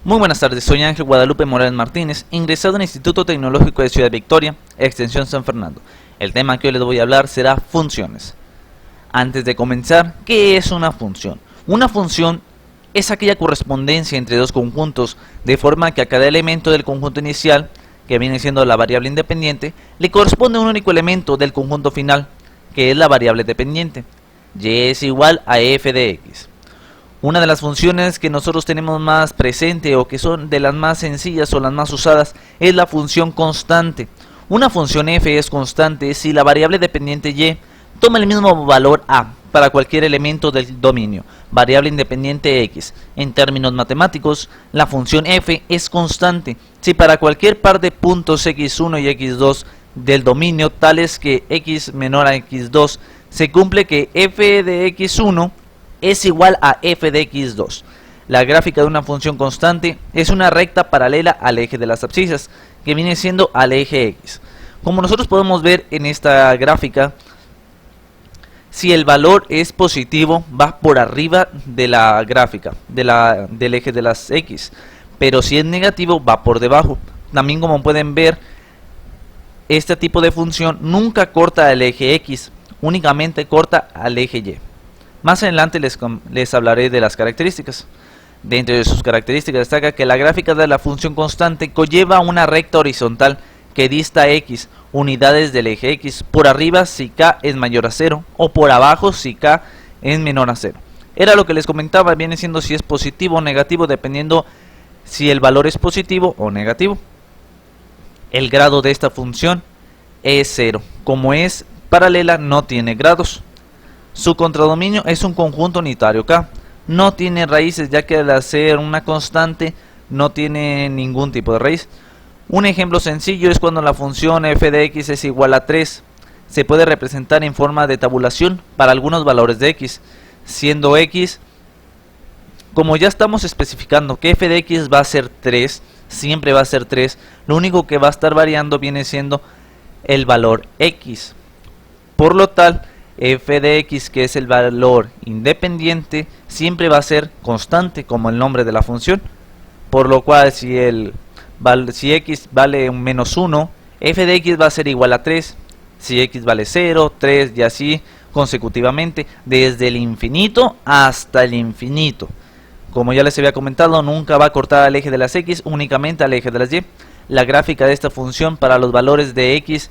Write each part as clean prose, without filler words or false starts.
Muy buenas tardes, soy Ángel Guadalupe Morales Martínez, ingresado en el Instituto Tecnológico de Ciudad Victoria, Extensión San Fernando. El tema que hoy les voy a hablar será funciones. Antes de comenzar, ¿qué es una función? Una función es aquella correspondencia entre dos conjuntos, de forma que a cada elemento del conjunto inicial, que viene siendo la variable independiente, le corresponde un único elemento del conjunto final, que es la variable dependiente. Y es igual a f de x. Una de las funciones que nosotros tenemos más presente o que son de las más sencillas o las más usadas es la función constante. Una función f es constante si la variable dependiente y toma el mismo valor a para cualquier elemento del dominio, variable independiente x. En términos matemáticos, la función f es constante si para cualquier par de puntos x1 y x2 del dominio tales que x menor a x2 se cumple que f de x1 es igual a f de x2. La gráfica de una función constante es una recta paralela al eje de las abscisas, que viene siendo al eje x. Como nosotros podemos ver en esta gráfica, si el valor es positivo, va por arriba de la gráfica, del eje de las x. Pero si es negativo, va por debajo. También, como pueden ver, este tipo de función nunca corta al eje x, únicamente corta al eje y. Más adelante les hablaré de las características. Dentro de sus características destaca que la gráfica de la función constante conlleva una recta horizontal que dista x unidades del eje x, por arriba si k es mayor a 0 o por abajo si k es menor a 0. Era lo que les comentaba, viene siendo si es positivo o negativo dependiendo si el valor es positivo o negativo. El grado de esta función es 0. Como es paralela, no tiene grados. Su contradominio es un conjunto unitario K. No tiene raíces, ya que al ser una constante no tiene ningún tipo de raíz. Un ejemplo sencillo es cuando la función f de x es igual a 3. Se puede representar en forma de tabulación para algunos valores de x, siendo x, como ya estamos especificando que f de x va a ser 3, siempre va a ser 3, lo único que va a estar variando viene siendo el valor x. Por lo tal, f de x, que es el valor independiente, siempre va a ser constante, como el nombre de la función. Por lo cual, si x vale un menos 1, f de x va a ser igual a 3. Si x vale 0, 3 y así consecutivamente, desde el infinito hasta el infinito. Como ya les había comentado, nunca va a cortar al eje de las x, únicamente al eje de las y. La gráfica de esta función para los valores de x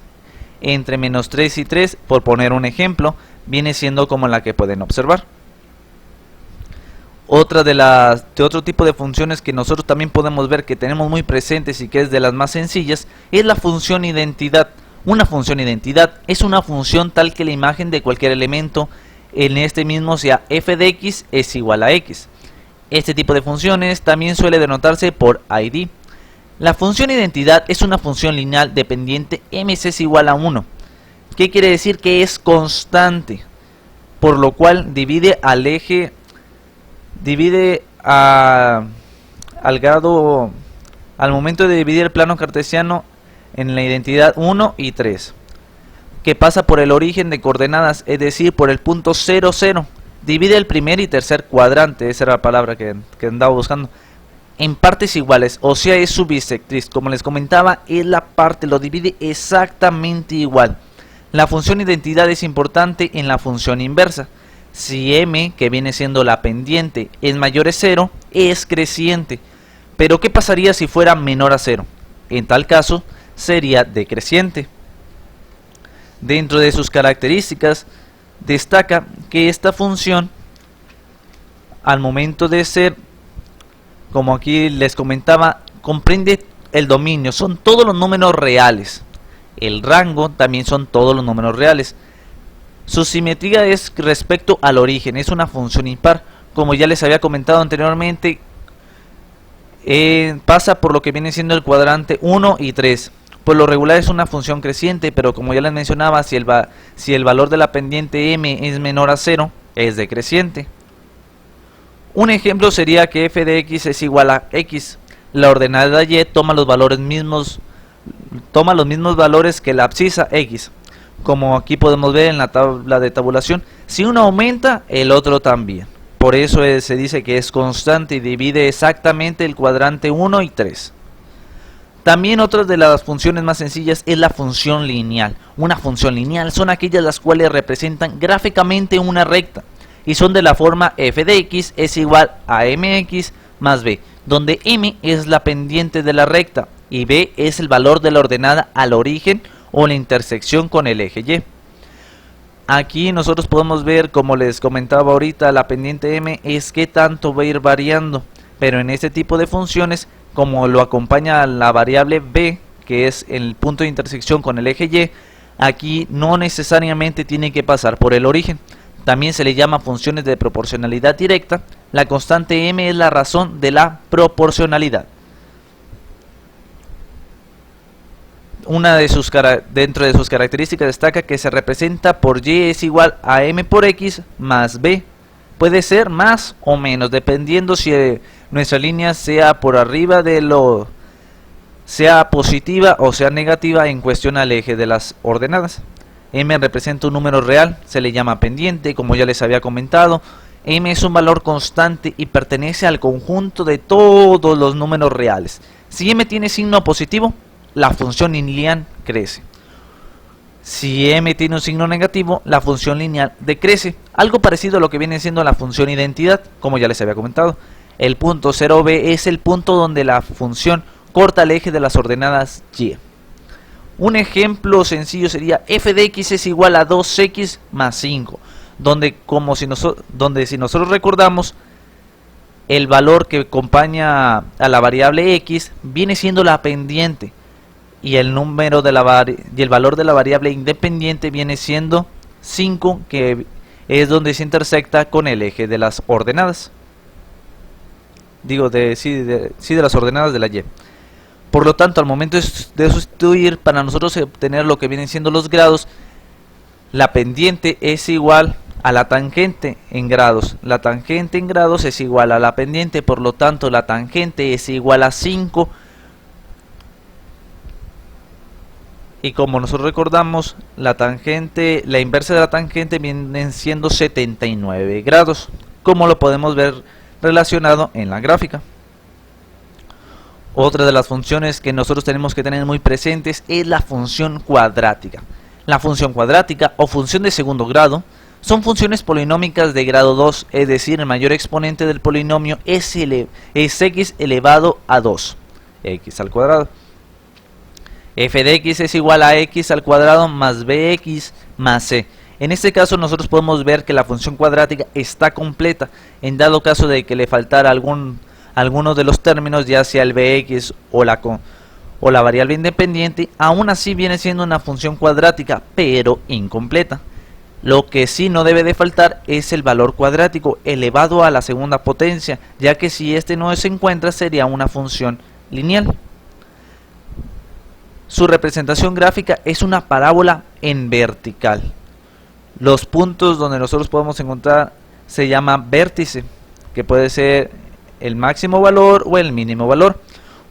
entre menos 3 y 3, por poner un ejemplo, viene siendo como la que pueden observar. Otra de otro tipo de funciones que nosotros también podemos ver que tenemos muy presentes y que es de las más sencillas es la función identidad. Una función identidad es una función tal que la imagen de cualquier elemento en este mismo sea f de x es igual a x. Este tipo de funciones también suele denotarse por id. La función identidad es una función lineal dependiente ms es igual a 1. ¿Qué quiere decir? Que es constante, por lo cual divide al eje, al grado, al momento de dividir el plano cartesiano en la identidad 1 y 3, que pasa por el origen de coordenadas, es decir, por el punto 0, 0. Divide el primer y tercer cuadrante, esa era la palabra que andaba buscando, en partes iguales, o sea es su bisectriz. Como les comentaba, es la parte, lo divide exactamente igual. La función identidad es importante en la función inversa. Si m, que viene siendo la pendiente, es mayor a 0, es creciente. Pero ¿qué pasaría si fuera menor a 0? En tal caso, sería decreciente. Dentro de sus características, destaca que esta función, al momento de ser, como aquí les comentaba, comprende el dominio, son todos los números reales. El rango también son todos los números reales. Su simetría es respecto al origen, es una función impar. Como ya les había comentado anteriormente, pasa por lo que viene siendo el cuadrante 1 y 3. Por lo regular es una función creciente, pero como ya les mencionaba, si el valor de la pendiente m es menor a 0, es decreciente. Un ejemplo sería que f de x es igual a x. La ordenada y toma los mismos valores que la abscisa x. Como aquí podemos ver en la tabla de tabulación, si uno aumenta, el otro también. Por eso se dice que es constante y divide exactamente el cuadrante 1 y 3. También otra de las funciones más sencillas es la función lineal. Una función lineal son aquellas las cuales representan gráficamente una recta y son de la forma f de x es igual a mx más b, donde m es la pendiente de la recta y b es el valor de la ordenada al origen o la intersección con el eje y. Aquí nosotros podemos ver, como les comentaba ahorita, la pendiente m es qué tanto va a ir variando, pero en este tipo de funciones, como lo acompaña la variable b, que es el punto de intersección con el eje y, aquí no necesariamente tiene que pasar por el origen. También se le llama funciones de proporcionalidad directa. La constante m es la razón de la proporcionalidad. Dentro de sus características destaca que se representa por y es igual a m por x más b. Puede ser más o menos, dependiendo si nuestra línea sea por arriba sea positiva o sea negativa en cuestión al eje de las ordenadas. M representa un número real, se le llama pendiente, como ya les había comentado. M es un valor constante y pertenece al conjunto de todos los números reales. Si M tiene signo positivo, la función lineal crece. Si m tiene un signo negativo, la función lineal decrece. Algo parecido a lo que viene siendo la función identidad, como ya les había comentado. El punto 0b es el punto donde la función corta el eje de las ordenadas y. Un ejemplo sencillo sería f de x es igual a 2x más 5, donde si nosotros recordamos, el valor que acompaña a la variable x viene siendo la pendiente y el valor de la variable independiente viene siendo 5, que es donde se intersecta con el eje de las ordenadas. De las ordenadas de la y. Por lo tanto, al momento de sustituir, para nosotros obtener lo que vienen siendo los grados, la pendiente es igual a la tangente en grados. La tangente en grados es igual a la pendiente, por lo tanto la tangente es igual a 5. Y como nosotros recordamos, la inversa de la tangente viene siendo 79 grados, como lo podemos ver relacionado en la gráfica. Otra de las funciones que nosotros tenemos que tener muy presentes es la función cuadrática. La función cuadrática o función de segundo grado son funciones polinómicas de grado 2, es decir, el mayor exponente del polinomio es x elevado a 2, x al cuadrado. F de x es igual a x al cuadrado más bx más c. En este caso nosotros podemos ver que la función cuadrática está completa. En dado caso de que le faltara alguno de los términos, ya sea el bx o la variable independiente, aún así viene siendo una función cuadrática, pero incompleta. Lo que sí no debe de faltar es el valor cuadrático elevado a la segunda potencia, ya que si este no se encuentra sería una función lineal. Su representación gráfica es una parábola en vertical. Los puntos donde nosotros podemos encontrar se llama vértice, que puede ser el máximo valor o el mínimo valor.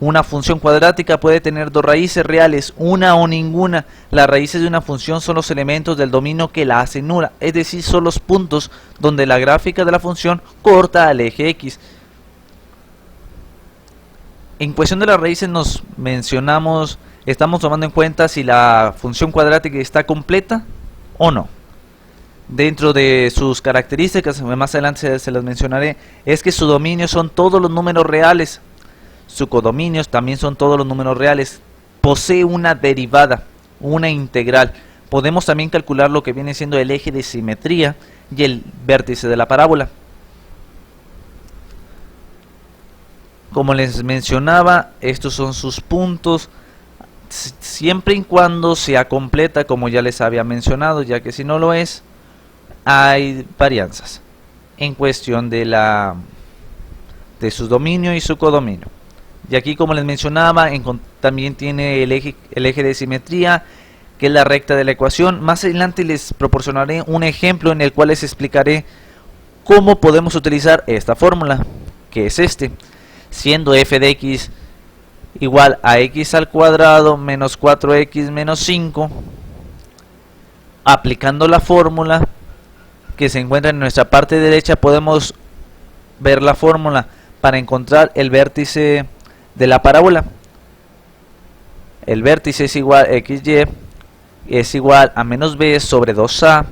Una función cuadrática puede tener dos raíces reales, una o ninguna. Las raíces de una función son los elementos del dominio que la hacen nula, es decir, son los puntos donde la gráfica de la función corta al eje x. En cuestión de las raíces estamos tomando en cuenta si la función cuadrática está completa o no. Dentro de sus características, más adelante se las mencionaré, es que su dominio son todos los números reales. Su codominio también son todos los números reales. Posee una derivada, una integral. Podemos también calcular lo que viene siendo el eje de simetría y el vértice de la parábola. Como les mencionaba, estos son sus puntos, siempre y cuando sea completa, como ya les había mencionado, ya que si no lo es, hay varianzas en cuestión de su dominio y su codominio. Y aquí, como les mencionaba, también tiene el eje de simetría, que es la recta de la ecuación. Más adelante les proporcionaré un ejemplo en el cual les explicaré cómo podemos utilizar esta fórmula, que es siendo f de x igual a x al cuadrado menos 4x menos 5, aplicando la fórmula que se encuentra en nuestra parte derecha, podemos ver la fórmula para encontrar el vértice de la parábola. El vértice es igual a xy es igual a menos b sobre 2a,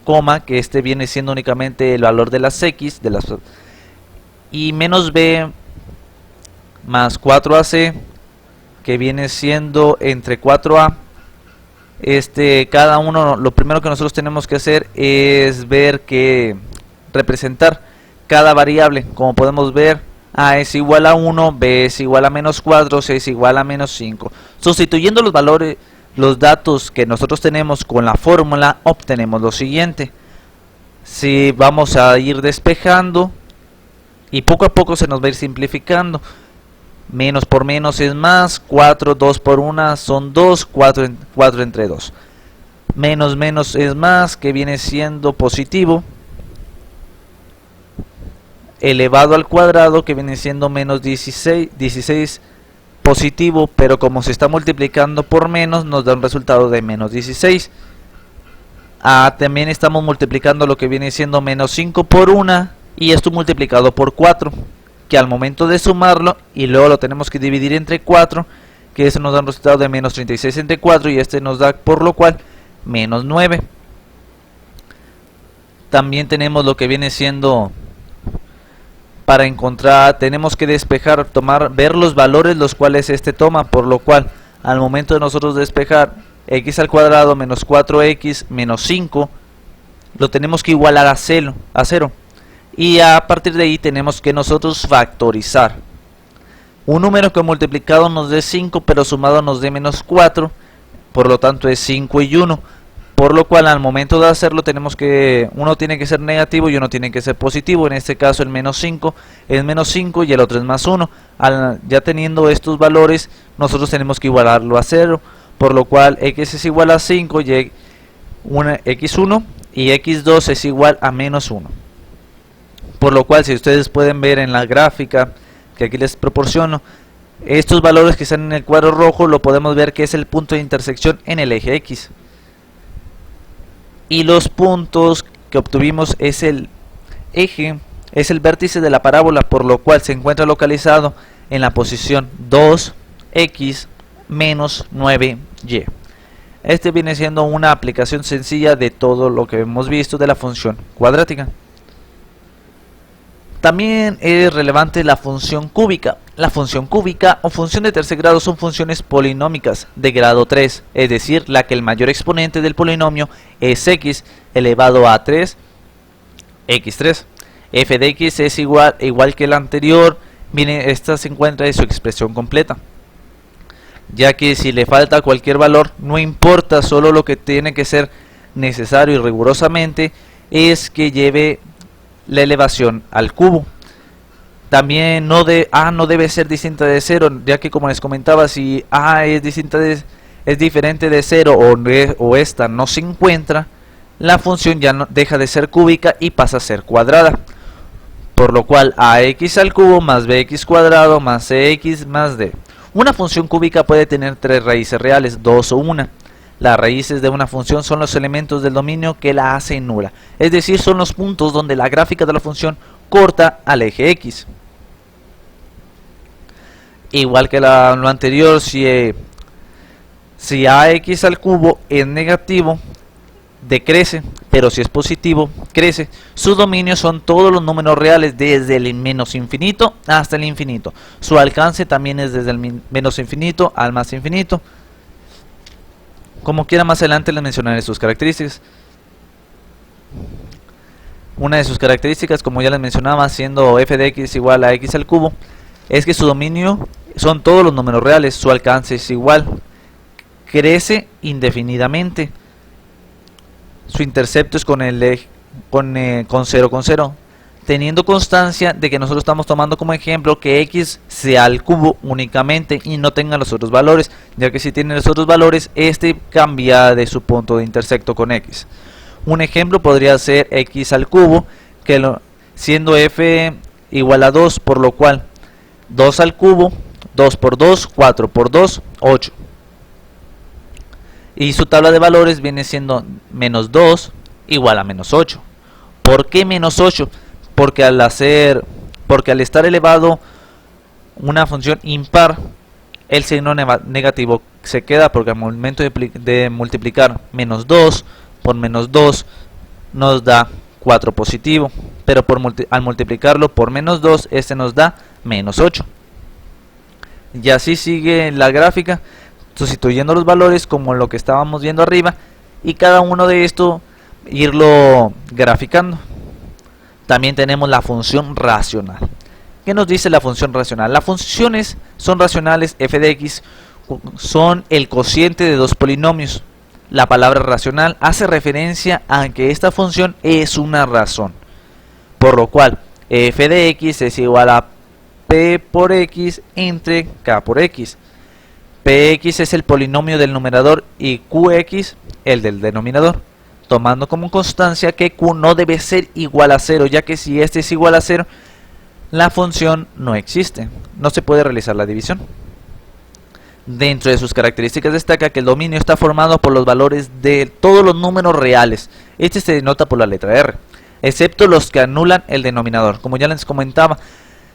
coma, que este viene siendo únicamente el valor de las x, y menos b más 4ac, que viene siendo entre 4a. Cada uno, lo primero que nosotros tenemos que hacer es ver que representar cada variable. Como podemos ver, a es igual a 1, b es igual a menos 4, c es igual a menos 5. Sustituyendo los valores, los datos que nosotros tenemos con la fórmula, obtenemos lo siguiente. Si vamos a ir despejando y poco a poco se nos va a ir simplificando. Menos por menos es más, 4, 2 por 1 son 2, 4 entre 2. Menos menos es más, que viene siendo positivo, elevado al cuadrado, que viene siendo menos 16 positivo, pero como se está multiplicando por menos, nos da un resultado de menos 16. También estamos multiplicando lo que viene siendo menos 5 por 1, y esto multiplicado por 4, que al momento de sumarlo y luego lo tenemos que dividir entre 4, que eso nos da un resultado de menos 36 entre 4, y este nos da por lo cual menos 9. También tenemos lo que viene siendo, para encontrar, tenemos que despejar, ver los valores los cuales este toma, por lo cual al momento de nosotros despejar x al cuadrado menos 4x menos 5, lo tenemos que igualar a 0. Y a partir de ahí tenemos que nosotros factorizar un número que multiplicado nos dé 5, pero sumado nos dé menos 4, por lo tanto es 5 y 1, por lo cual al momento de hacerlo tenemos que, uno tiene que ser negativo y uno tiene que ser positivo. En este caso el menos 5 es menos 5 y el otro es más 1. Ya teniendo estos valores, nosotros tenemos que igualarlo a 0, por lo cual x es igual a 5 y x1 y x2 es igual a menos 1. Por lo cual, si ustedes pueden ver en la gráfica que aquí les proporciono, estos valores que están en el cuadro rojo, lo podemos ver que es el punto de intersección en el eje X. Y los puntos que obtuvimos es el eje, es el vértice de la parábola, por lo cual se encuentra localizado en la posición 2x menos 9y. Este viene siendo una aplicación sencilla de todo lo que hemos visto de la función cuadrática. También es relevante la función cúbica. La función cúbica o función de tercer grado son funciones polinómicas de grado 3, es decir, la que el mayor exponente del polinomio es x elevado a 3, x3. F de x es igual que el anterior, miren, esta se encuentra en su expresión completa, ya que si le falta cualquier valor, no importa, solo lo que tiene que ser necesario y rigurosamente es que lleve la elevación al cubo. También no debe ser distinta de 0, ya que como les comentaba, si a es diferente de 0 o esta no se encuentra, la función ya no, deja de ser cúbica y pasa a ser cuadrada. Por lo cual ax al cubo más bx cuadrado más cx más d. Una función cúbica puede tener 3 raíces reales, 2 o 1. Las raíces de una función son los elementos del dominio que la hacen nula, es decir, son los puntos donde la gráfica de la función corta al eje x. Igual que lo anterior, si ax al cubo es negativo, decrece, pero si es positivo, crece. Sus dominios son todos los números reales desde el menos infinito hasta el infinito. Su alcance también es desde el menos infinito al más infinito. Como quiera, más adelante les mencionaré sus características. Una de sus características, como ya les mencionaba, siendo f de x igual a x al cubo, es que su dominio son todos los números reales, su alcance es igual, crece indefinidamente, su intercepto es con 0 con 0, teniendo constancia de que nosotros estamos tomando como ejemplo que x sea al cubo únicamente y no tenga los otros valores, ya que si tiene los otros valores, este cambia de su punto de intersecto con x. Un ejemplo podría ser x al cubo, siendo f igual a 2, por lo cual 2 al cubo, 2 por 2, 4 por 2, 8. Y su tabla de valores viene siendo menos 2 igual a menos 8. ¿Por qué menos 8? Porque al hacer porque al estar elevado una función impar, el signo negativo se queda, porque al momento de multiplicar menos 2 por menos 2 nos da 4 positivo, pero al multiplicarlo por menos 2 este nos da menos 8. Y así sigue la gráfica, sustituyendo los valores como lo que estábamos viendo arriba, y cada uno de estos irlo graficando. También tenemos la función racional. ¿Qué nos dice la función racional? Las funciones son racionales f de x, son el cociente de dos polinomios. La palabra racional hace referencia a que esta función es una razón, por lo cual f de x es igual a p por x entre k por x. Px es el polinomio del numerador y qx el del denominador, tomando como constancia que q no debe ser igual a 0, ya que si este es igual a 0, la función no existe, no se puede realizar la división. Dentro de sus características destaca que el dominio está formado por los valores de todos los números reales. Este se denota por la letra R, excepto los que anulan el denominador. Como ya les comentaba,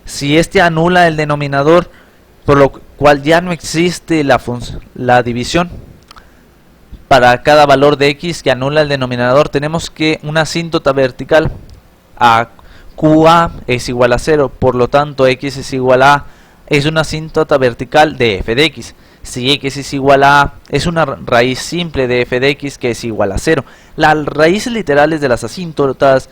si este anula el denominador, por lo cual ya no existe la división. Para cada valor de x que anula el denominador, tenemos que una asíntota vertical a QA es igual a 0, por lo tanto x es igual a es una asíntota vertical de f de x. Si x es igual a es una raíz simple de f de x que es igual a 0. Las raíces literales de las asíntotas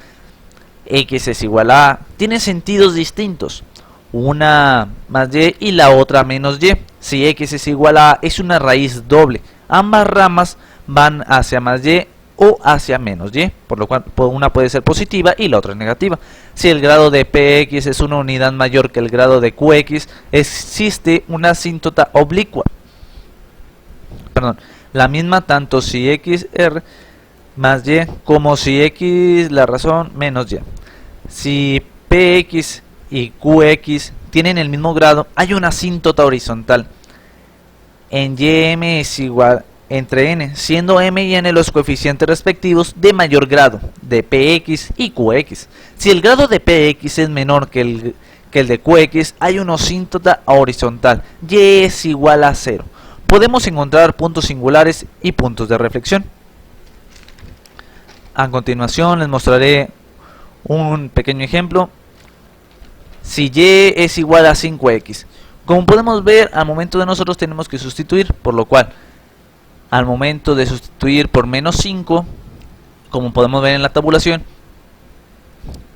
x es igual a tienen sentidos distintos, una más y y la otra menos y. Si x es igual a es una raíz doble, ambas ramas van hacia más y o hacia menos y, por lo cual una puede ser positiva y la otra negativa. Si el grado de px es una unidad mayor que el grado de qx, existe una asíntota oblicua. La misma tanto si xr más y como si x la razón menos y. Si px y qx tienen el mismo grado, hay una asíntota horizontal. En ym es igual entre n, siendo m y n los coeficientes respectivos de mayor grado de px y qx. Si el grado de px es menor que el de qx, hay una asíntota horizontal, y es igual a 0. Podemos encontrar puntos singulares y puntos de reflexión. A continuación les mostraré un pequeño ejemplo. Si y es igual a 5x, como podemos ver, al momento de nosotros tenemos que sustituir, por lo cual al momento de sustituir por menos 5, como podemos ver en la tabulación,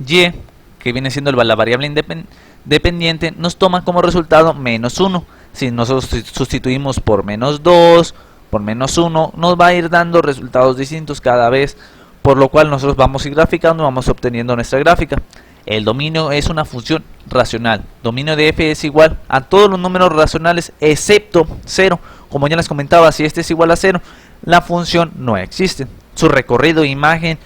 y, que viene siendo la variable independiente, nos toma como resultado menos 1. Si nosotros sustituimos por menos 2, por menos 1, nos va a ir dando resultados distintos cada vez, por lo cual nosotros vamos a ir graficando, vamos obteniendo nuestra gráfica. El dominio es una función racional. Dominio de f es igual a todos los números racionales excepto 0. Como ya les comentaba, si este es igual a 0, la función no existe. Su recorrido de imagen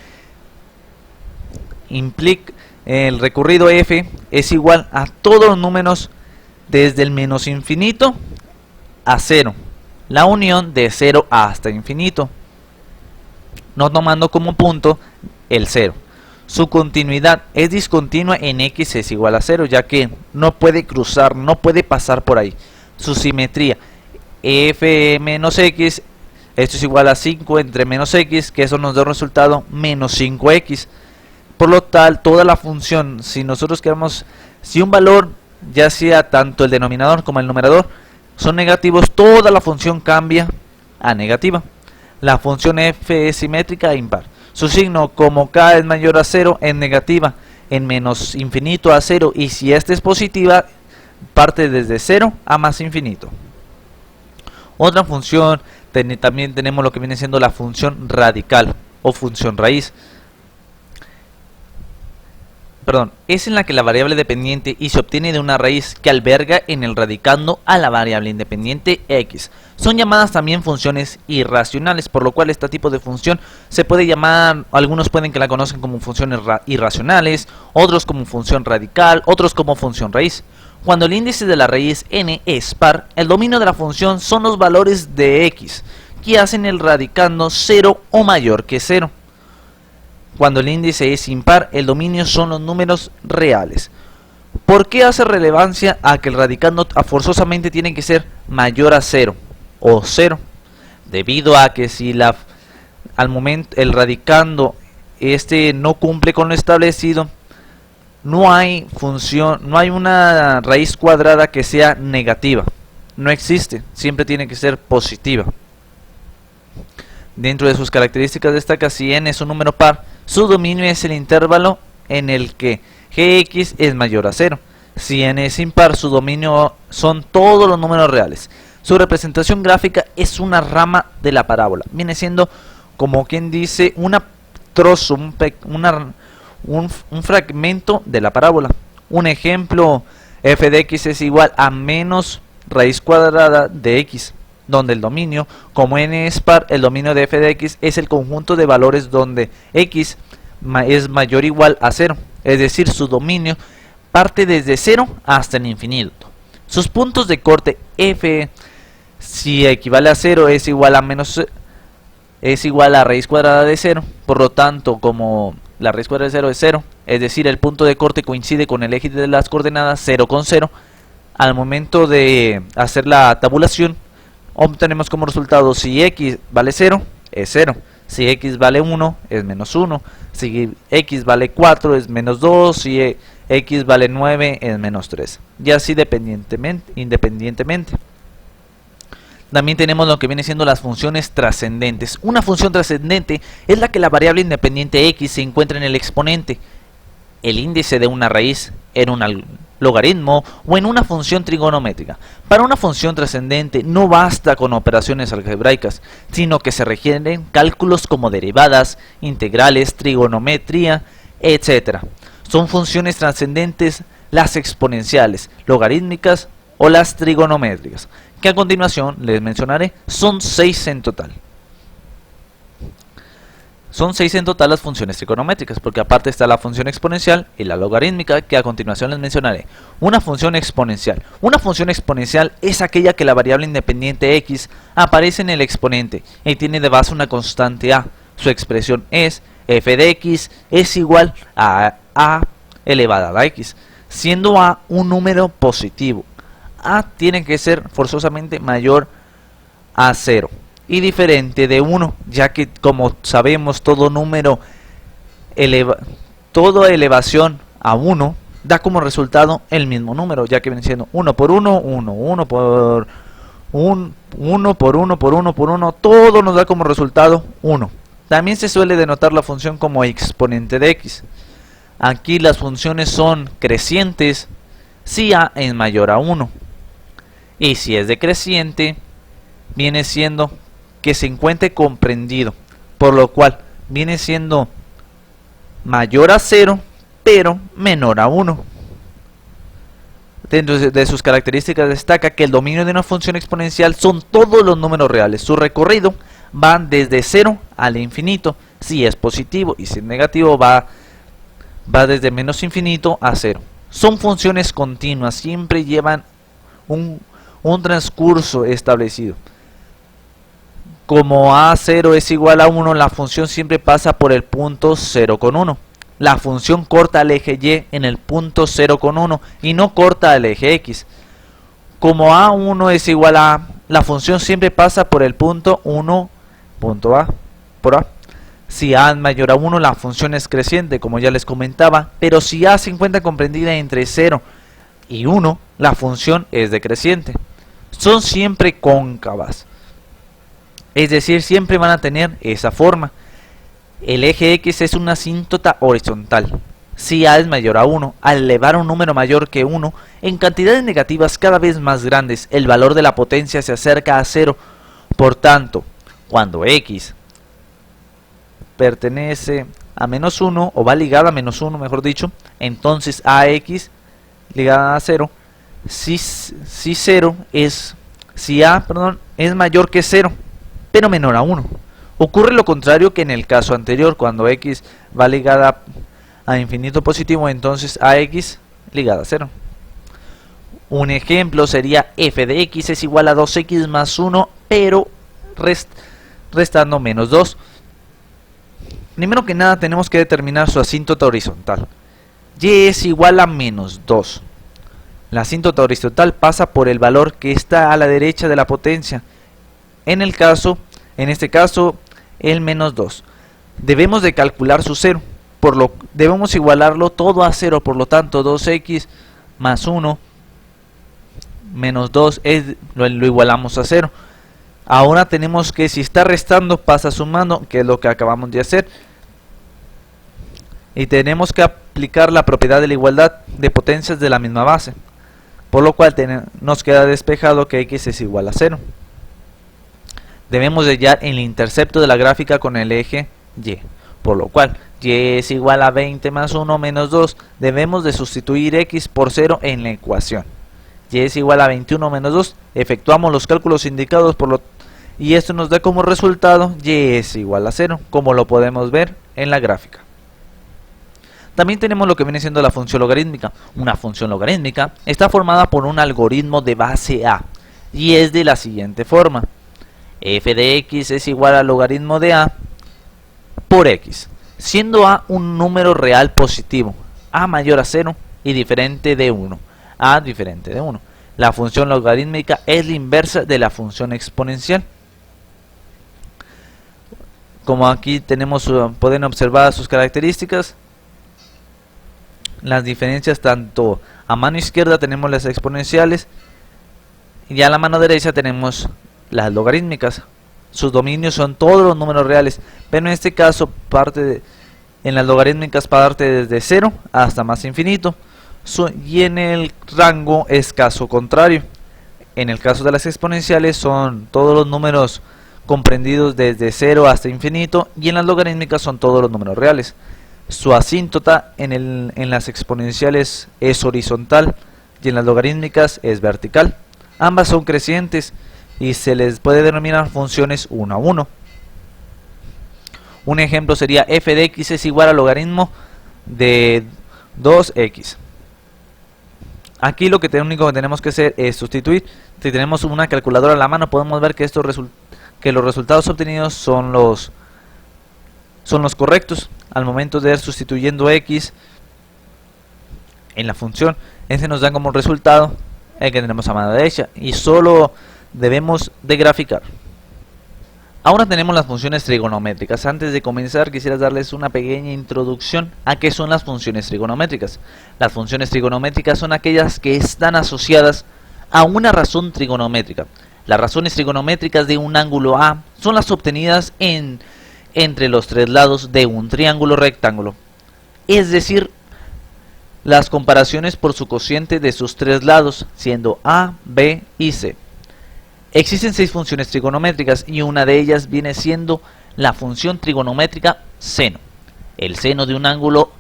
implica el recorrido f es igual a todos los números desde el menos infinito a 0. La unión de 0 hasta infinito, no tomando como punto el 0. Su continuidad es discontinua en x es igual a 0, ya que no puede cruzar, no puede pasar por ahí. Su simetría f menos x, esto es igual a 5 entre menos x, que eso nos da un resultado menos 5x. Por lo tal, toda la función, si nosotros queremos, si un valor, ya sea tanto el denominador como el numerador, son negativos, toda la función cambia a negativa. La función f es simétrica e impar. Su signo, como k es mayor a 0, es negativa, en menos infinito a 0, y si esta es positiva, parte desde 0 a más infinito. Otra función, también tenemos lo que viene siendo la función radical o función raíz. Es en la que la variable dependiente y se obtiene de una raíz que alberga en el radicando a la variable independiente x. Son llamadas también funciones irracionales, por lo cual este tipo de función se puede llamar, algunos pueden que la conozcan como funciones irracionales, otros como función radical, otros como función raíz. Cuando el índice de la raíz n es par, el dominio de la función son los valores de x, que hacen el radicando 0 o mayor que 0. Cuando el índice es impar, el dominio son los números reales. ¿Por qué hace relevancia a que el radicando forzosamente tiene que ser mayor a 0 o 0? Debido a que si al momento el radicando no cumple con lo establecido, no hay una raíz cuadrada que sea negativa. No existe, siempre tiene que ser positiva. Dentro de sus características destaca: si n es un número par, su dominio es el intervalo en el que gx es mayor a 0. Si n es impar, su dominio son todos los números reales. Su representación gráfica es una rama de la parábola. Viene siendo, como quien dice, un trozo, un fragmento de la parábola. Un ejemplo: f de x es igual a menos raíz cuadrada de x, donde el dominio, como n es par, el dominio de f de x es el conjunto de valores donde x es mayor o igual a 0, es decir, su dominio parte desde 0 hasta el infinito. Sus puntos de corte f, si equivale a 0, es igual a raíz cuadrada de 0, por lo tanto, como la raíz cuadrada de 0 es 0, es decir, el punto de corte coincide con el eje de las coordenadas 0 con 0, al momento de hacer la tabulación, obtenemos como resultado: si x vale 0, es 0. Si x vale 1, es menos 1. Si x vale 4, es menos 2. Si x vale 9, es menos 3. Y así independientemente. También tenemos lo que viene siendo las funciones trascendentes. Una función trascendente es la que la variable independiente x se encuentra en el exponente, el índice de una raíz, en un logaritmo o en una función trigonométrica. Para una función trascendente no basta con operaciones algebraicas, sino que se requieren cálculos como derivadas, integrales, trigonometría, etc. Son funciones trascendentes las exponenciales, logarítmicas o las trigonométricas, que a continuación les mencionaré. Son 6 en total. Son 6 en total las funciones trigonométricas, porque aparte está la función exponencial y la logarítmica, que a continuación les mencionaré. Una función exponencial. Una función exponencial es aquella que la variable independiente x aparece en el exponente y tiene de base una constante a. Su expresión es f de x es igual a a elevada a la x, siendo a un número positivo. A tiene que ser forzosamente mayor a 0. Y diferente de 1, ya que, como sabemos, toda elevación a 1 da como resultado el mismo número, ya que viene siendo 1 por 1, 1, 1 por 1, 1 por 1 por 1 por 1, todo nos da como resultado 1. También se suele denotar la función como exponente de x. Aquí las funciones son crecientes si a es mayor a 1. Y si es decreciente, viene siendo que se encuentre comprendido, por lo cual viene siendo mayor a 0 pero menor a 1. Dentro de sus características destaca que el dominio de una función exponencial son todos los números reales. Su recorrido va desde 0 al infinito si es positivo, y si es negativo va desde menos infinito a 0. Son funciones continuas, siempre llevan un transcurso establecido. Como a0 es igual a 1, la función siempre pasa por el punto 0,1. La función corta al eje y en el punto 0,1 y no corta al eje x. Como a1 es igual a, la función siempre pasa por el punto 1, punto a, por a. Si a es mayor a 1, la función es creciente, como ya les comentaba, pero si a se encuentra comprendida entre 0 y 1, la función es decreciente. Son siempre cóncavas, es decir, siempre van a tener esa forma. El eje x es una asíntota horizontal. Si a es mayor a 1, al elevar un número mayor que 1, en cantidades negativas cada vez más grandes, el valor de la potencia se acerca a 0. Por tanto, cuando x pertenece a menos 1, o va ligada a menos 1, mejor dicho, entonces ax ligada a 0, si a es mayor que 0, pero menor a 1. Ocurre lo contrario que en el caso anterior, cuando x va ligada a infinito positivo, entonces ax ligada a 0. Un ejemplo sería f de x es igual a 2x más 1, pero restando menos 2. Primero que nada tenemos que determinar su asíntota horizontal. Y es igual a menos 2. La asíntota horizontal pasa por el valor que está a la derecha de la potencia. En este caso, el menos 2. Debemos de calcular su cero. Debemos igualarlo todo a 0, por lo tanto 2x más 1 menos 2 lo igualamos a 0. Ahora tenemos que, si está restando, pasa sumando, que es lo que acabamos de hacer. Y tenemos que aplicar la propiedad de la igualdad de potencias de la misma base. Por lo cual nos queda despejado que x es igual a 0. Debemos de hallar el intercepto de la gráfica con el eje y. Por lo cual y es igual a 20 más 1 menos 2. Debemos de sustituir x por 0 en la ecuación. Y es igual a 21 menos 2. Efectuamos los cálculos indicados y esto nos da como resultado y es igual a 0, como lo podemos ver en la gráfica. También tenemos lo que viene siendo la función logarítmica. Una función logarítmica está formada por un algoritmo de base a y es de la siguiente forma: f de x es igual al logaritmo de a por x, siendo a un número real positivo, a mayor a 0 y diferente de 1, a diferente de 1. La función logarítmica es la inversa de la función exponencial. Como aquí pueden observar sus características, las diferencias, tanto a mano izquierda tenemos las exponenciales y a la mano derecha tenemos las logarítmicas. Sus dominios son todos los números reales, pero en este caso en las logarítmicas parte desde 0 hasta más infinito, y en el rango es caso contrario. En el caso de las exponenciales son todos los números comprendidos desde 0 hasta infinito, y en las logarítmicas son todos los números reales. Su asíntota en las exponenciales es horizontal y en las logarítmicas es vertical. Ambas son crecientes y se les puede denominar funciones 1 a 1. Un ejemplo sería f de x es igual al logaritmo de 2x. Aquí lo único que tenemos que hacer es sustituir. Si tenemos una calculadora a la mano, podemos ver que los resultados obtenidos son los correctos al momento de ir sustituyendo x en la función. Ese nos da como resultado el que tenemos a mano derecha y solo debemos de graficar. Ahora tenemos las funciones trigonométricas. Antes de comenzar quisiera darles una pequeña introducción a qué son las funciones trigonométricas. Las funciones trigonométricas son aquellas que están asociadas a una razón trigonométrica. Las razones trigonométricas de un ángulo A son las obtenidas entre los tres lados de un triángulo rectángulo, es decir, las comparaciones por su cociente de sus tres lados, siendo A, B y C. Existen 6 funciones trigonométricas y una de ellas viene siendo la función trigonométrica seno. El seno de un ángulo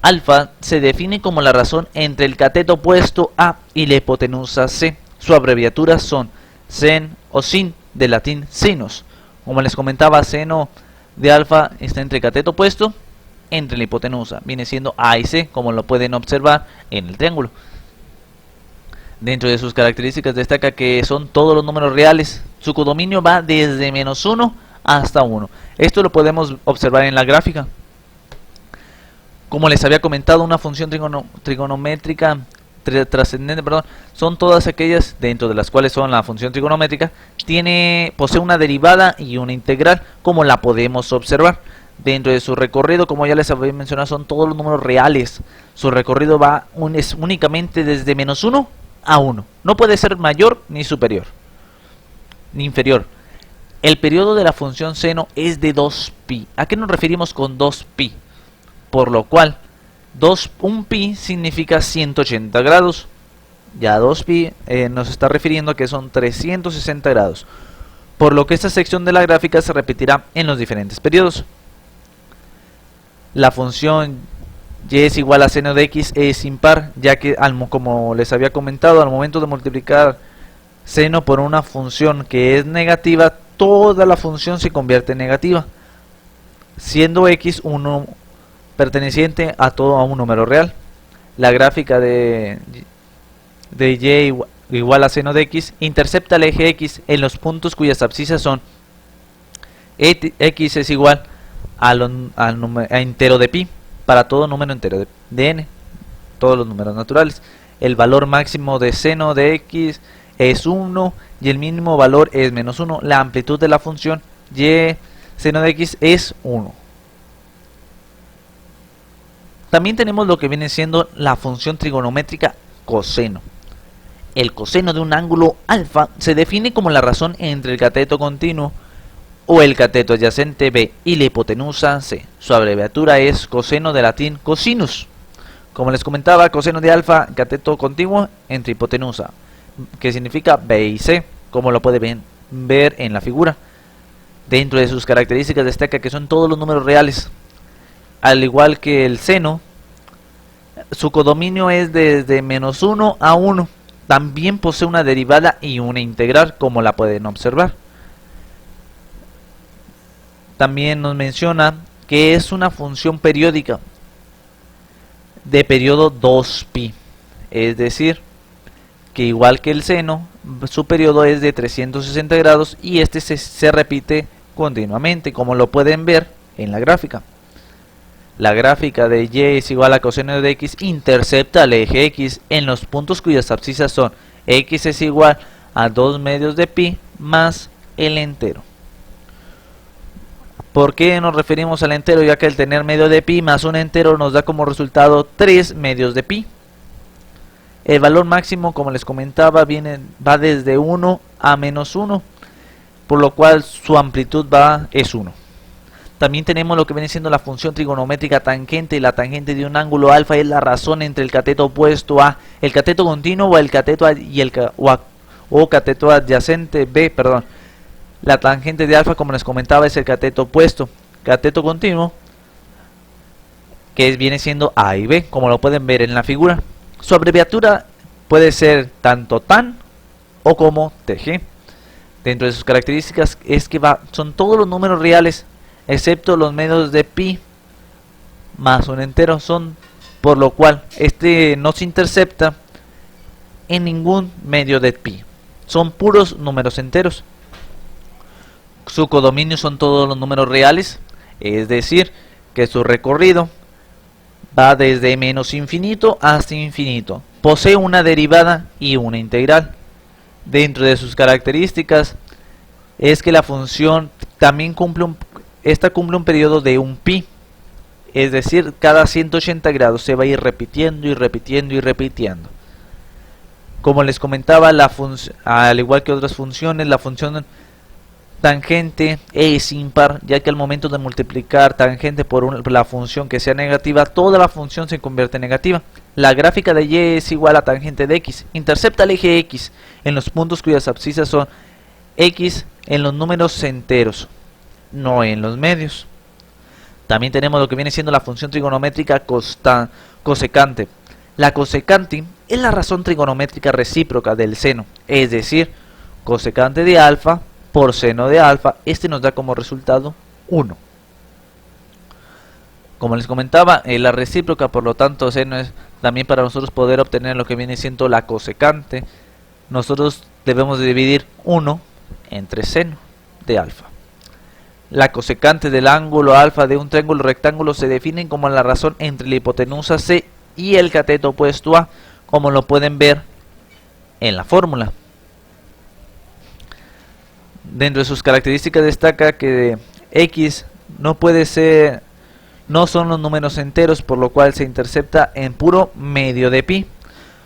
alfa se define como la razón entre el cateto opuesto A y la hipotenusa C. Su abreviatura son sen o sin, de latín sinus. Como les comentaba, seno de alfa está entre el cateto opuesto entre la hipotenusa, viene siendo A y C, como lo pueden observar en el triángulo. Dentro de sus características destaca que son todos los números reales. Su codominio va desde menos 1 hasta 1. Esto lo podemos observar en la gráfica. Como les había comentado, una función trigonométrica trascendente, son todas aquellas dentro de las cuales son la función trigonométrica posee una derivada y una integral, como la podemos observar. Dentro de su recorrido, como ya les había mencionado, son todos los números reales. Su recorrido va únicamente desde menos 1 a 1. No puede ser mayor ni superior, ni inferior. El periodo de la función seno es de 2pi. ¿A qué nos referimos con 2pi? Por lo cual, un pi significa 180 grados. Ya 2pi nos está refiriendo a que son 360 grados. Por lo que esta sección de la gráfica se repetirá en los diferentes periodos. La función y es igual a seno de x es impar, ya que como les había comentado, al momento de multiplicar seno por una función que es negativa, toda la función se convierte en negativa, siendo x uno perteneciente a un número real. La gráfica de y igual a seno de x intercepta el eje x en los puntos cuyas abscisas son x es igual a entero de pi para todo número entero de n, todos los números naturales. el valor máximo de seno de x es 1 y el mínimo valor es menos 1. La amplitud de la función y seno de x es 1. También tenemos lo que viene siendo la función trigonométrica coseno. El coseno de un ángulo alfa se define como la razón entre el cateto continuo o el cateto adyacente b y la hipotenusa c. Su abreviatura es coseno, de latín cosinus. Como les comentaba, coseno de alfa, cateto continuo entre hipotenusa, que significa b y c, como lo pueden ver en la figura. Dentro de sus características destaca que son todos los números reales. Al igual que el seno, su codominio es desde menos 1 a 1. También posee una derivada y una integral, como la pueden observar. También nos menciona que es una función periódica de periodo 2π. Es decir, que igual que el seno, su periodo es de 360 grados y este se repite continuamente, como lo pueden ver en la gráfica. La gráfica de y es igual a coseno de x intercepta al eje x en los puntos cuyas abscisas son x es igual a 2 medios de pi más el entero. ¿Por qué nos referimos al entero? Ya que el tener medio de pi más un entero nos da como resultado 3 medios de pi. El valor máximo, como les comentaba, va desde 1 a menos 1, por lo cual su amplitud es 1. También tenemos lo que viene siendo la función trigonométrica tangente. La tangente de un ángulo alfa es la razón entre el cateto opuesto a el cateto continuo o el cateto o cateto adyacente b, perdón. La tangente de alfa, como les comentaba, es el cateto opuesto. Cateto continuo, que viene siendo a y b, como lo pueden ver en la figura. Su abreviatura puede ser tanto tan o como tg. Dentro de sus características es que son todos los números reales, excepto los medios de pi más un entero, por lo cual este no se intercepta en ningún medio de pi. Son puros números enteros. Su codominio son todos los números reales, es decir, que su recorrido va desde menos infinito hasta infinito. Posee una derivada y una integral. Dentro de sus características es que la función también cumple un periodo de un pi. Es decir, cada 180 grados se va a ir repitiendo y repitiendo y repitiendo. Como les comentaba, al igual que otras funciones, la función tangente es impar, ya que al momento de multiplicar tangente por la función que sea negativa, toda la función se convierte en negativa. La gráfica de y es igual a tangente de x. Intercepta el eje x en los puntos cuyas abscisas son x en los números enteros, no en los medios. También tenemos lo que viene siendo la función trigonométrica cosecante. La cosecante es la razón trigonométrica recíproca del seno, es decir, cosecante de alfa por seno de alfa. Este nos da como resultado 1. Como les comentaba, la recíproca, por lo tanto, seno es también para nosotros poder obtener lo que viene siendo la cosecante. Nosotros debemos de dividir 1 entre seno de alfa. La cosecante del ángulo alfa de un triángulo rectángulo se define como la razón entre la hipotenusa c y el cateto opuesto a, como lo pueden ver en la fórmula. Dentro de sus características destaca que x no son los números enteros, por lo cual se intercepta en puro medio de pi.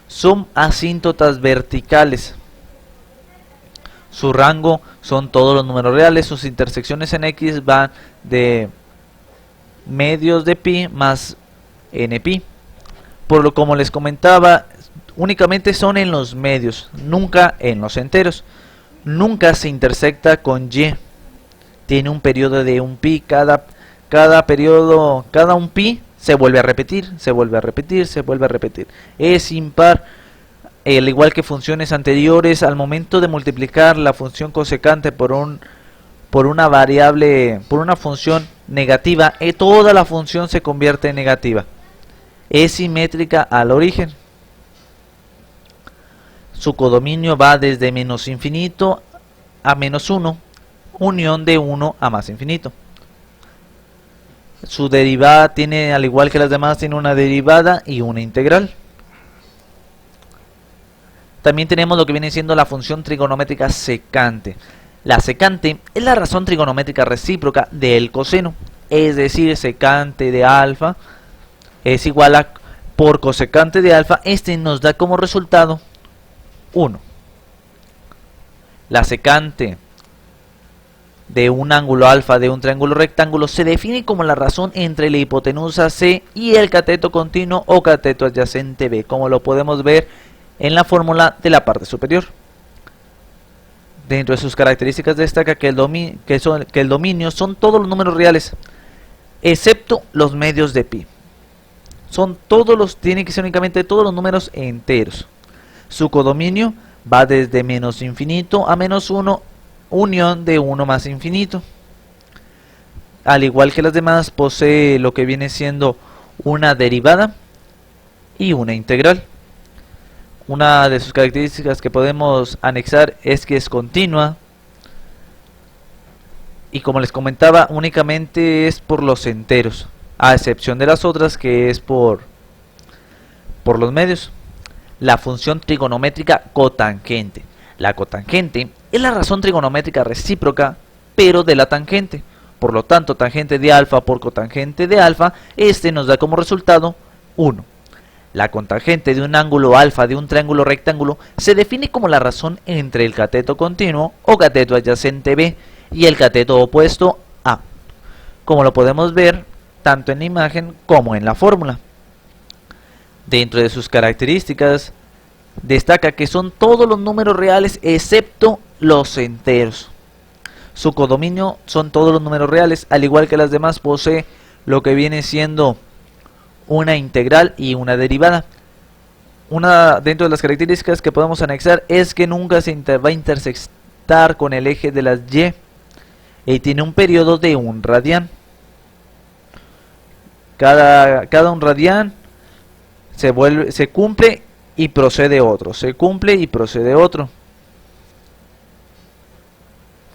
Son asíntotas verticales. Su rango son todos los números reales. Sus intersecciones en x van de medios de pi más npi. Como les comentaba, únicamente son en los medios, nunca en los enteros. Nunca se intersecta con y. Tiene un periodo de un pi. Cada un pi se vuelve a repetir, se vuelve a repetir, se vuelve a repetir. Es impar. Al igual que funciones anteriores, al momento de multiplicar la función cosecante por una variable, por una función negativa, toda la función se convierte en negativa. Es simétrica al origen. Su codominio va desde menos infinito a menos 1, unión de 1 a más infinito. Su derivada tiene, al igual que las demás, tiene una derivada y una integral. También tenemos lo que viene siendo la función trigonométrica secante. La secante es la razón trigonométrica recíproca del coseno, es decir, secante de alfa es igual a por cosecante de alfa. Este nos da como resultado 1. La secante de un ángulo alfa de un triángulo rectángulo se define como la razón entre la hipotenusa C y el cateto continuo o cateto adyacente B, como lo podemos ver en la fórmula de la parte superior. Dentro de sus características destaca que el dominio son todos los números reales, excepto los medios de pi. Tienen que ser únicamente todos los números enteros. Su codominio va desde menos infinito a menos 1, unión de 1 más infinito. Al igual que las demás, posee lo que viene siendo una derivada y una integral. Una de sus características que podemos anexar es que es continua. Y como les comentaba, únicamente es por los enteros, a excepción de las otras que es por los medios. La función trigonométrica cotangente. La cotangente es la razón trigonométrica recíproca, pero de la tangente. Por lo tanto, tangente de alfa por cotangente de alfa, este nos da como resultado 1. La cotangente de un ángulo alfa de un triángulo rectángulo se define como la razón entre el cateto continuo o cateto adyacente B y el cateto opuesto A, como lo podemos ver tanto en la imagen como en la fórmula. Dentro de sus características destaca que son todos los números reales excepto los enteros. Su codominio son todos los números reales, al igual que las demás posee lo que viene siendo una integral y una derivada. Dentro de las características que podemos anexar es que nunca va a intersectar con el eje de las y tiene un periodo de 1 radián. Cada 1 radián se cumple y procede otro, se cumple y procede otro.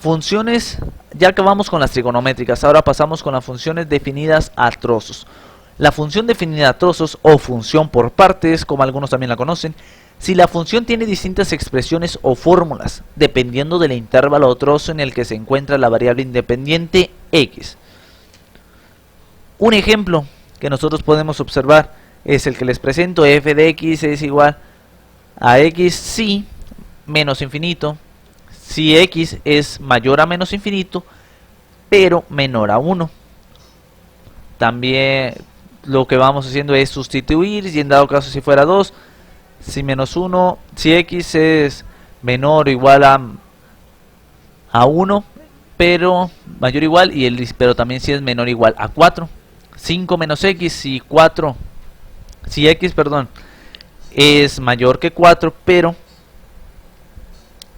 Funciones, ya acabamos con las trigonométricas, ahora pasamos con las funciones definidas a trozos. La función definida a trozos o función por partes, como algunos también la conocen, si la función tiene distintas expresiones o fórmulas, dependiendo del intervalo o trozo en el que se encuentra la variable independiente x. Un ejemplo que nosotros podemos observar es el que les presento. F de x es igual a x si menos infinito, si x es mayor a menos infinito, pero menor a 1. También lo que vamos haciendo es sustituir, y en dado caso si fuera 2, si menos 1, si x es menor o igual a 1, pero mayor o igual, pero también si es menor o igual a 4. 5 menos x, si x es mayor que 4, pero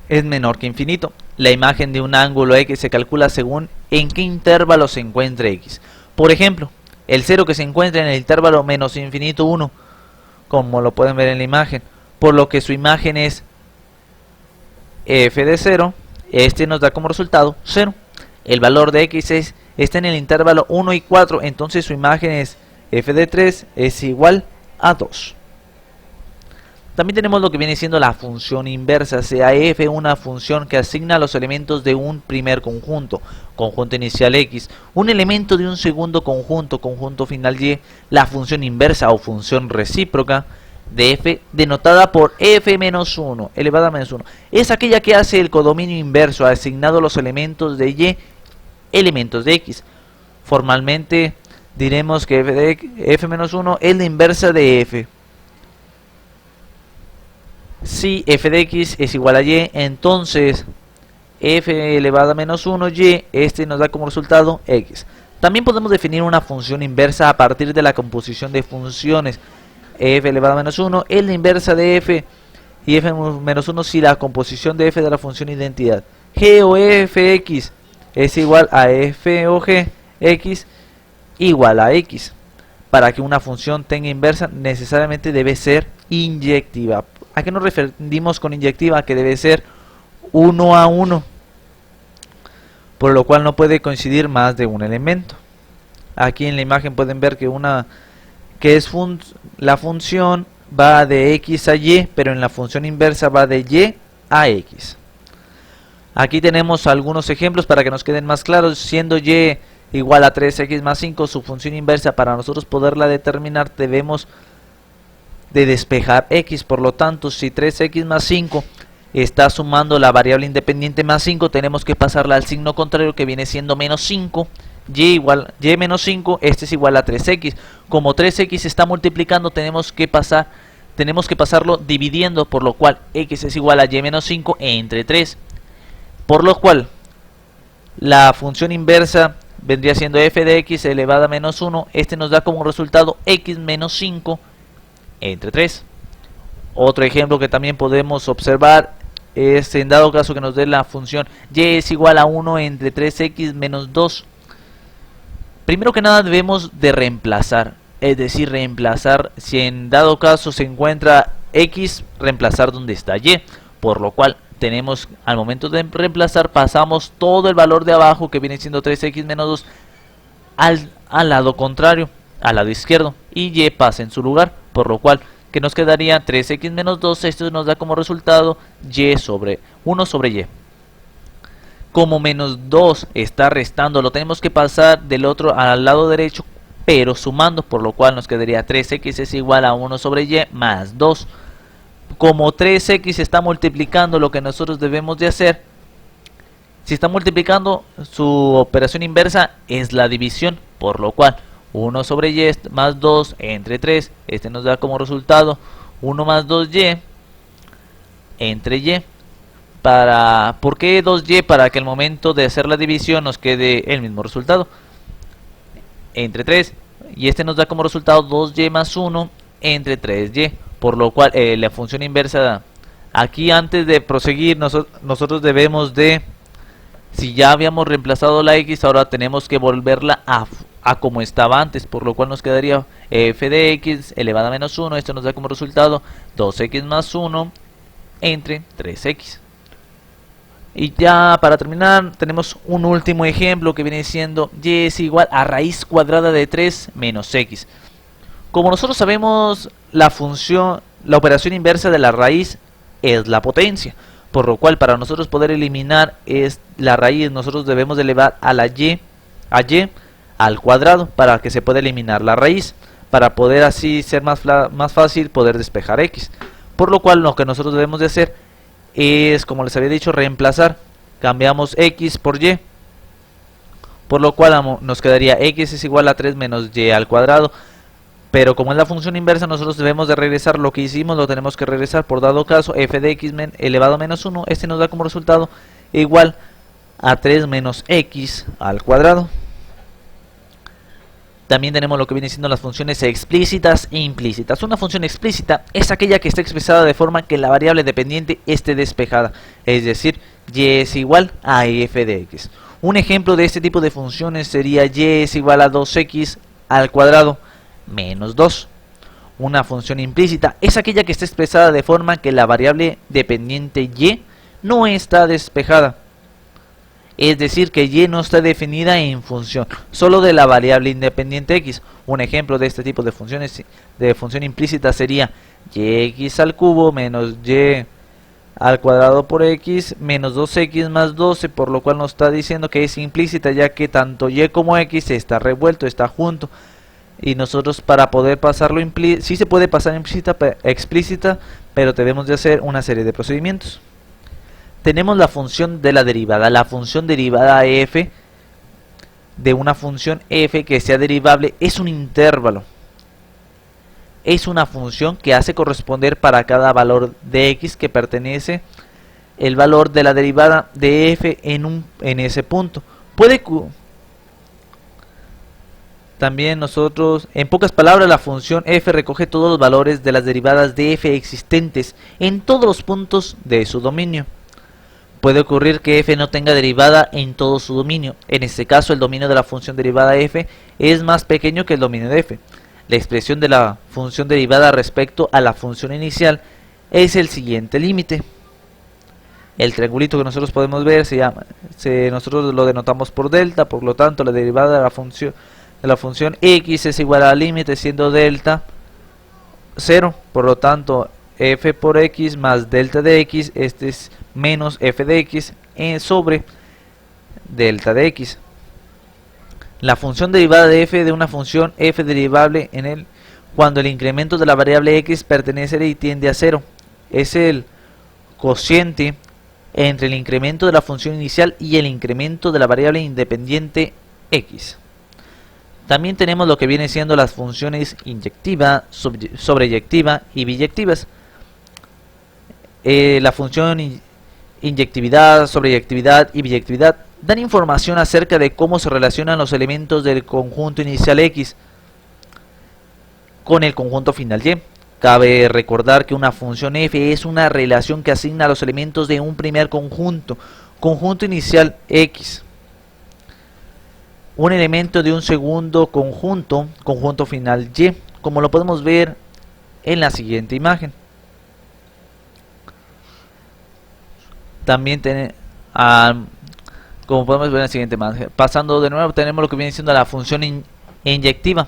es menor que infinito. La imagen de un ángulo x se calcula según en qué intervalo se encuentre x. Por ejemplo, el 0 que se encuentra en el intervalo menos infinito 1, como lo pueden ver en la imagen, por lo que su imagen es f de 0, este nos da como resultado 0. El valor de x está en el intervalo 1 y 4, entonces su imagen es f de 3 es igual a 2. También tenemos lo que viene siendo la función inversa, sea f una función que asigna los elementos de un primer conjunto inicial x, un elemento de un segundo conjunto final y. La función inversa o función recíproca de f, denotada por f menos 1 elevado a menos 1, es aquella que hace el codominio inverso asignado los elementos de y elementos de x. Formalmente diremos que f menos 1 es la inversa de f. Si f de x es igual a y, entonces f elevado a menos 1 y, este nos da como resultado x. También podemos definir una función inversa a partir de la composición de funciones. F elevado a menos 1 es la inversa de f y f menos 1 si la composición de f de la función identidad. G o fx es igual a f o g x igual a x. Para que una función tenga inversa necesariamente debe ser inyectiva. ¿A qué nos referimos con inyectiva? Que debe ser 1 a 1, por lo cual no puede coincidir más de un elemento. Aquí en la imagen pueden ver que la función va de x a y, pero en la función inversa va de y a x. Aquí tenemos algunos ejemplos para que nos queden más claros. Siendo y igual a 3x más 5, su función inversa, para nosotros poderla determinar debemos de despejar x. Por lo tanto, si 3x más 5 está sumando la variable independiente más 5, tenemos que pasarla al signo contrario, que viene siendo menos 5. Y menos 5, este es igual a 3x. Como 3x está multiplicando, tenemos que pasarlo dividiendo, por lo cual x es igual a y menos 5 entre 3. Por lo cual la función inversa vendría siendo f de x elevada a menos 1. Este nos da como resultado x menos 5 entre 3. Otro ejemplo que también podemos observar es, en dado caso que nos dé la función y es igual a 1 entre 3x menos 2. Primero que nada debemos de reemplazar, es decir, reemplazar, si en dado caso se encuentra x, reemplazar donde está y, por lo cual tenemos, al momento de reemplazar, pasamos todo el valor de abajo, que viene siendo 3x menos 2, al lado contrario, al lado izquierdo, y y pasa en su lugar, por lo cual que nos quedaría 3x menos 2, esto nos da como resultado y sobre 1 sobre y. Como menos 2 está restando, lo tenemos que pasar del otro al lado derecho, pero sumando, por lo cual nos quedaría 3x es igual a 1 sobre y más 2. Como 3x está multiplicando, lo que nosotros debemos de hacer, si está multiplicando, su operación inversa es la división, por lo cual 1 sobre y más 2 entre 3, este nos da como resultado 1 más 2y entre y. ¿Por qué 2y? Para que al momento de hacer la división nos quede el mismo resultado, entre 3, y este nos da como resultado 2y más 1 entre 3y, por lo cual la función inversa, aquí antes de proseguir nosotros debemos de, si ya habíamos reemplazado la x, ahora tenemos que volverla a como estaba antes, por lo cual nos quedaría f de x elevada a menos 1, esto nos da como resultado 2x más 1 entre 3x. Y ya para terminar tenemos un último ejemplo que viene siendo y es igual a raíz cuadrada de 3 menos x. Como nosotros sabemos, la operación inversa de la raíz es la potencia, por lo cual para nosotros poder eliminar la raíz, nosotros debemos de elevar a y al cuadrado para que se pueda eliminar la raíz, para poder así ser más fácil poder despejar x. Por lo cual lo que nosotros debemos de hacer es, como les había dicho, reemplazar. Cambiamos x por y, por lo cual nos quedaría x es igual a 3 menos y al cuadrado. Pero como es la función inversa, nosotros debemos de regresar lo que hicimos, lo tenemos que regresar. Por dado caso, f de x elevado a menos 1, este nos da como resultado igual a 3 menos x al cuadrado. También tenemos lo que viene siendo las funciones explícitas e implícitas. Una función explícita es aquella que está expresada de forma que la variable dependiente esté despejada, es decir, y es igual a f de x. Un ejemplo de este tipo de funciones sería y es igual a 2x al cuadrado menos 2. Una función implícita es aquella que está expresada de forma que la variable dependiente y no está despejada, es decir, que y no está definida en función solo de la variable independiente x. Un ejemplo de este tipo de funciones de función implícita sería yx al cubo menos y al cuadrado por x menos 2x más 12, por lo cual nos está diciendo que es implícita, ya que tanto y como x está revuelto, está junto. Y nosotros, para poder pasarlo sí se puede pasar explícita, pero debemos de hacer una serie de procedimientos. Tenemos la función de la derivada. La función derivada f de una función f que sea derivable es un intervalo. Es una función que hace corresponder para cada valor de x que pertenece el valor de la derivada de f en ese punto. También nosotros, en pocas palabras, la función f recoge todos los valores de las derivadas de f existentes en todos los puntos de su dominio. Puede ocurrir que f no tenga derivada en todo su dominio. En este caso, el dominio de la función derivada f es más pequeño que el dominio de f. La expresión de la función derivada respecto a la función inicial es el siguiente límite. El triangulito que nosotros podemos ver nosotros lo denotamos por delta, por lo tanto la derivada de la función x es igual al límite, siendo delta 0, por lo tanto f por x más delta de x, este es menos f de x sobre delta de x. La función derivada de f de una función f derivable en el cuando el incremento de la variable x pertenece y tiende a 0 es el cociente entre el incremento de la función inicial y el incremento de la variable independiente x. También tenemos lo que viene siendo las funciones inyectiva, sobreyectiva y biyectivas. La función inyectividad, sobreyectividad y biyectividad dan información acerca de cómo se relacionan los elementos del conjunto inicial X con el conjunto final Y. Cabe recordar que una función f es una relación que asigna a los elementos de un primer conjunto inicial X, un elemento de un segundo conjunto final Y, como lo podemos ver en la siguiente imagen. También como podemos ver en la siguiente imagen, pasando de nuevo, tenemos lo que viene siendo la función inyectiva.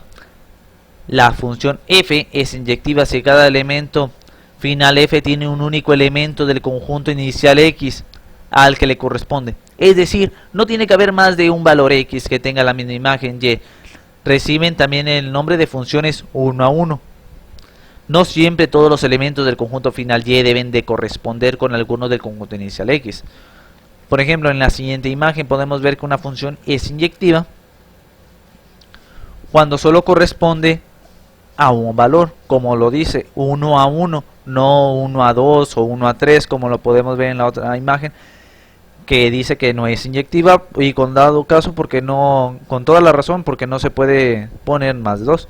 La función f es inyectiva si cada elemento final f tiene un único elemento del conjunto inicial X al que le corresponde. Es decir, no tiene que haber más de un valor X que tenga la misma imagen Y. Reciben también el nombre de funciones 1 a 1. No siempre todos los elementos del conjunto final Y deben de corresponder con alguno del conjunto inicial X. Por ejemplo, en la siguiente imagen podemos ver que una función es inyectiva cuando solo corresponde a un valor, como lo dice 1 a 1, no 1 a 2 o 1 a 3, como lo podemos ver en la otra imagen, que dice que no es inyectiva, y con dado caso, porque no, con toda la razón, porque no se puede poner más de 2.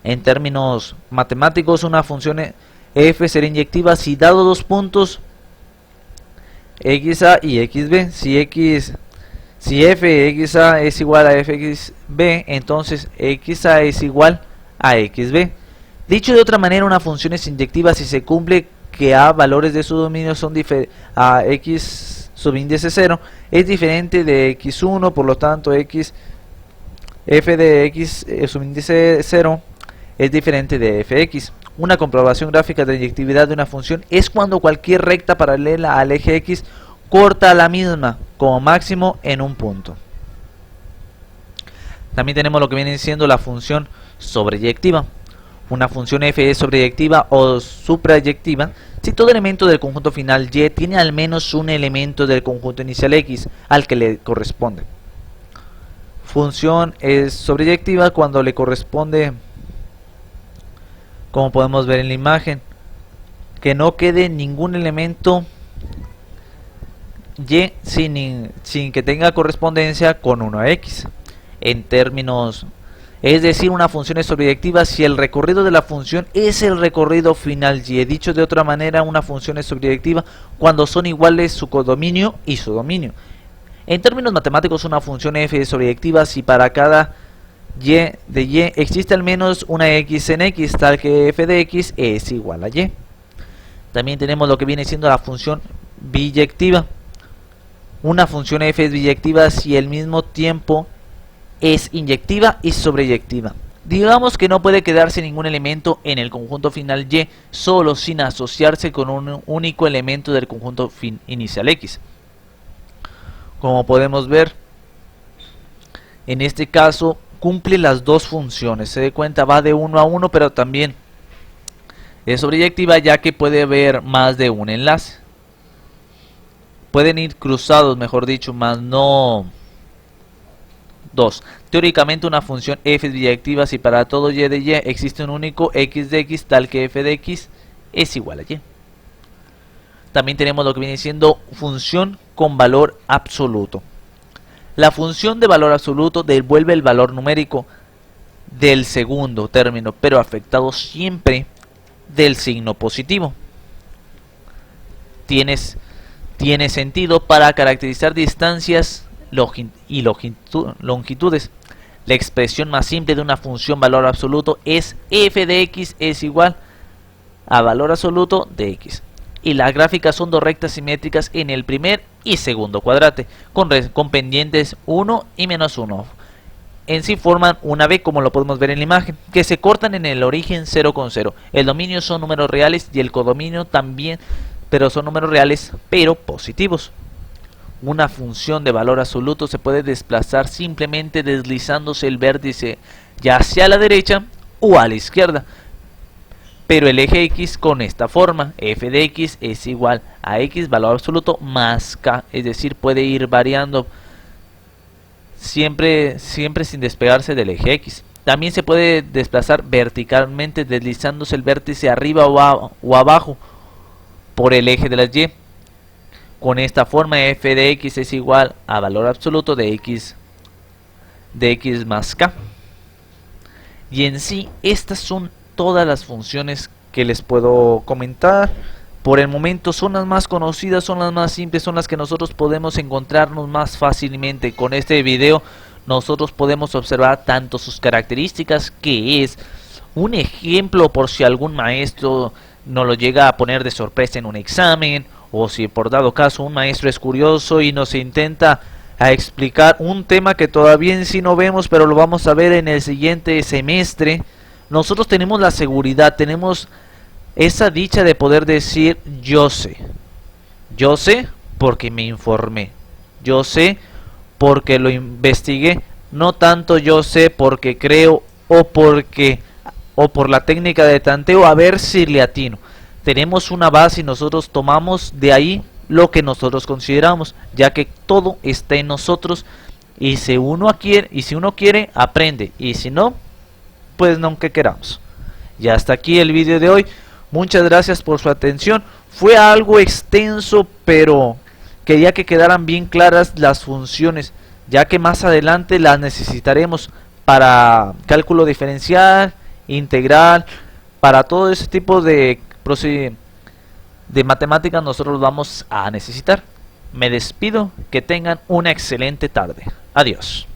En términos matemáticos, una función f será inyectiva si dado dos puntos xa y xb, si f xa es igual a fxb, entonces xa es igual a xb. Dicho de otra manera, una función es inyectiva si se cumple que a valores de su dominio son a x subíndice 0 es diferente de x1, por lo tanto f de x subíndice 0 es diferente de fx. Una comprobación gráfica de inyectividad de una función es cuando cualquier recta paralela al eje x corta a la misma, como máximo en un punto. También tenemos lo que viene siendo la función sobreyectiva. Una función f es sobreyectiva o suprayectiva si todo elemento del conjunto final Y tiene al menos un elemento del conjunto inicial X al que le corresponde. Función es sobreyectiva cuando le corresponde, como podemos ver en la imagen, que no quede ningún elemento Y sin que tenga correspondencia con 1x. En términos, es decir, una función es sobreyectiva si el recorrido de la función es el recorrido final Y. Dicho de otra manera, una función es sobreyectiva cuando son iguales su codominio y su dominio. En términos matemáticos, una función f es sobreyectiva si para cada y de y existe al menos una x en x, tal que f de x es igual a y. También tenemos lo que viene siendo la función biyectiva. Una función f es biyectiva si al mismo tiempo es inyectiva y sobreyectiva. Digamos que no puede quedarse ningún elemento en el conjunto final Y solo sin asociarse con un único elemento del conjunto inicial X. Como podemos ver, en este caso cumple las dos funciones. Se da cuenta, va de 1 a 1, pero también es sobreyectiva ya que puede haber más de un enlace. Pueden ir cruzados, mejor dicho, más no dos. Teóricamente una función f es biyectiva si para todo y de y existe un único x de x tal que f de x es igual a y. También tenemos lo que viene siendo función con valor absoluto. La función de valor absoluto devuelve el valor numérico del segundo término, pero afectado siempre del signo positivo. Tiene sentido para caracterizar distancias y longitudes. La expresión más simple de una función valor absoluto es f de x es igual a valor absoluto de x. Y las gráficas son dos rectas simétricas en el primer y segundo cuadrante, con pendientes 1 y menos 1. en sí forman una B, como lo podemos ver en la imagen, que se cortan en el origen 0 con 0. El dominio son números reales y el codominio también, pero son números reales pero positivos. Una función de valor absoluto se puede desplazar simplemente deslizándose el vértice ya hacia la derecha o a la izquierda, pero el eje X con esta forma, f de X es igual a X valor absoluto más K, es decir, puede ir variando siempre sin despegarse del eje X. También se puede desplazar verticalmente deslizándose el vértice arriba o abajo por el eje de las Y. Con esta forma f de X es igual a valor absoluto de X más K. Y en sí, estas son todas las funciones que les puedo comentar. Por el momento son las más conocidas, son las más simples, son las que nosotros podemos encontrarnos más fácilmente. Con este video nosotros podemos observar tanto sus características, que es un ejemplo por si algún maestro nos lo llega a poner de sorpresa en un examen, o si por dado caso un maestro es curioso y nos intenta a explicar un tema que todavía en sí no vemos, pero lo vamos a ver en el siguiente semestre. Nosotros tenemos la seguridad, tenemos esa dicha de poder decir yo sé porque me informé, yo sé porque lo investigué, no tanto yo sé porque creo o por la técnica de tanteo a ver si le atino. Tenemos una base y nosotros tomamos de ahí lo que nosotros consideramos, ya que todo está en nosotros, y si uno quiere aprende, y si no, pues no, que queramos. Y hasta aquí el vídeo de hoy. Muchas gracias por su atención. Fue algo extenso, pero quería que quedaran bien claras las funciones, ya que más adelante las necesitaremos para cálculo diferencial, integral, para todo ese tipo de matemáticas nosotros vamos a necesitar. Me despido, que tengan una excelente tarde. Adiós.